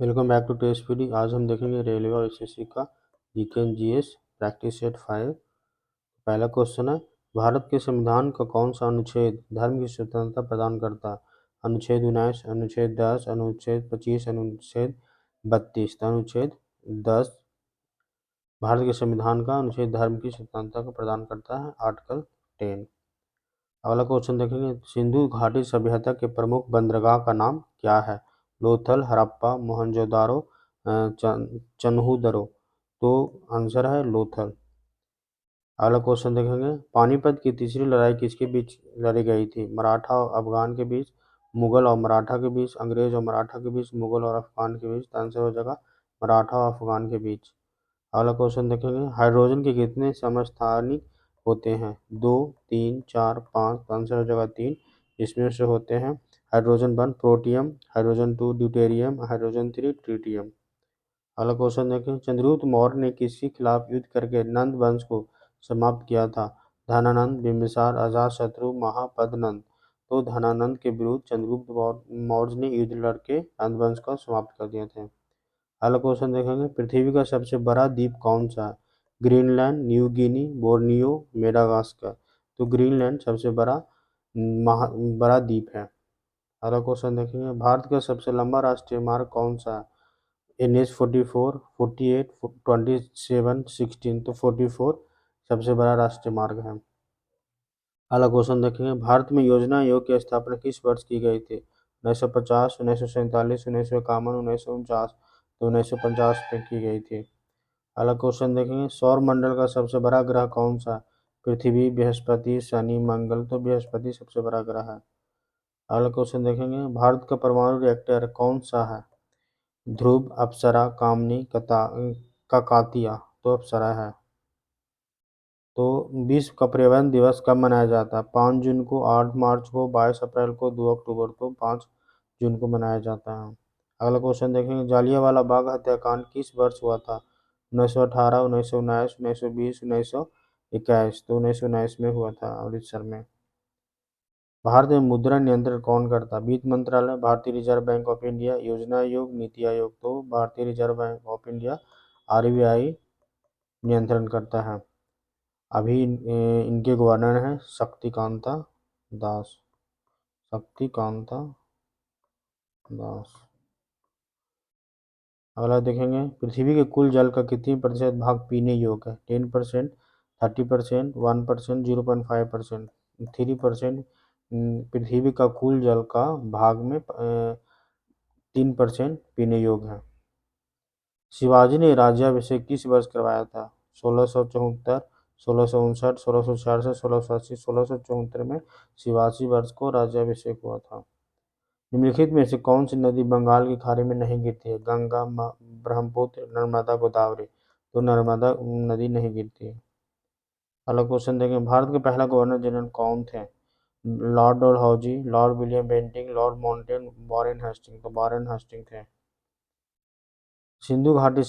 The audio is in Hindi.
Welcome back to test PD. आज हम देखेंगे रेलवे और एसएससी का GK and GS practice set 5। पहला क्वेश्चन है, भारत के संविधान का कौन सा अनुच्छेद धर्म की स्वतंत्रता प्रदान करता है? अनुच्छेद 19, अनुच्छेद 10, अनुच्छेद 25, अनुच्छेद 32। अनुच्छेद 10 भारत के संविधान का अनुच्छेद धर्म की स्वतंत्रता को प्रदान करता है, आर्टिकल 10। अगला क्वेश्चन देखेंगे, सिंधु घाटी सभ्यता के प्रमुख बंदरगाह का नाम क्या है? लोथल, हड़प्पा, मोहनजोदारो, चन्हूदरो। तो आंसर है लोथल। अगला क्वेश्चन देखेंगे, पानीपत की तीसरी लड़ाई किसके बीच लड़ी गई थी? मराठा और अफगान के बीच, मुगल और मराठा के बीच, अंग्रेज और मराठा के बीच, मुगल और अफगान के बीच। आंसर हो जाएगा मराठा और अफगान के बीच। अगला क्वेश्चन देखेंगे, हाइड्रोजन के कितने समस्थानिक होते हैं? 2, 3, 4, 5। आंसर हो जाएगा 3। इसमें से होते हैं hydrogen 1 protium, hydrogen 2 deuterium, hydrogen 3 tritium. अगला क्वेश्चन देखें, चंद्रगुप्त मौर्य ने किसके खिलाफ युद्ध करके नंद वंश को समाप्त किया था? धनानंद, बिंबिसार, अजातशत्रु, महापद्मनंद। तो धनानंद के विरुद्ध चंद्रगुप्त मौर्य ने युद्ध लड़के नंद वंश को समाप्त कर दिए थे। अगला क्वेश्चन देखेंगे, पृथ्वी का सबसे बड़ा द्वीप कौन सा है? Greenland, New Guinea, Borneo, Madagascar. तो ग्रीनलैंड सबसे बड़ा द्वीप है। अगला क्वेश्चन देखेंगे, भारत का सबसे लंबा राष्ट्रीय मार्ग कौन सा है? NH 44, 48, 27, 16। तो 44 सबसे बड़ा राष्ट्रीय मार्ग है। अगला क्वेश्चन देखेंगे, भारत में योजना आयोग की स्थापना किस वर्ष की गई थी? 1950, 1947, 1951, 1949। तो 1950 में की गई थी। अगला क्वेश्चन देखेंगे, सौर मंडल का सबसे बड़ा ग्रह कौन सा? पृथ्वी, बृहस्पति, शनि, मंगल। तो बृहस्पति सबसे बड़ा ग्रह है। अगला क्वेश्चन देखेंगे, भारत का परमाणु रिएक्टर कौन सा है? ध्रुव, अप्सरा, कामनी, काकातिया। तो अप्सरा है। तो विश्व का पर्यावरण दिवस कब मनाया जाता है? 5 जून को, 8 मार्च को, 22 अप्रैल को, 2 अक्टूबर को। 5 जून को मनाया जाता है। अगला क्वेश्चन देखेंगे, जालियांवाला बाग हत्याकांड किस वर्ष हुआ था? 1918, 1919, 1920, 1921। तो 1919 में हुआ था अमृतसर में। भारत में मुद्रा नियंत्रण कौन करता है? वित्त मंत्रालय, भारतीय रिजर्व बैंक ऑफ इंडिया, योजना आयोग, नीति आयोग। तो भारतीय reserve bank of India RBI नियंत्रण करता है। अभी इनके गवर्नर हैं शक्तिकांता दास। शक्तिकांता दास। अगला देखेंगे, पृथ्वी के कुल जल का कितनी प्रतिशत भाग पीने योग्य है? 10%, 30%, 1%, 0.5%, 3%। पृथ्वी का कुल जल का भाग में 3% पीने योग्य है। शिवाजी ने राज्याभिषेक किस वर्ष करवाया था? 1674, 1659, 1666, 1680। 1674 में शिवाजी वर्ष को राज्याभिषेक हुआ था। निम्नलिखित में से कौन सी नदी बंगाल की खाड़ी में नहीं गिरती है? गंगा, ब्रह्मपुत्र, नर्मदा, गोदावरी। तो नर्मदा नदी नहीं गिरती है। अगला क्वेश्चन देखें, भारत के पहला गवर्नर जनरल कौन थे? Lord Dalhousie, lord William Bentinck, lord Mountain, Warren Hasting. तो वॉरेन हेस्टिंग थे। सिंधु घाटी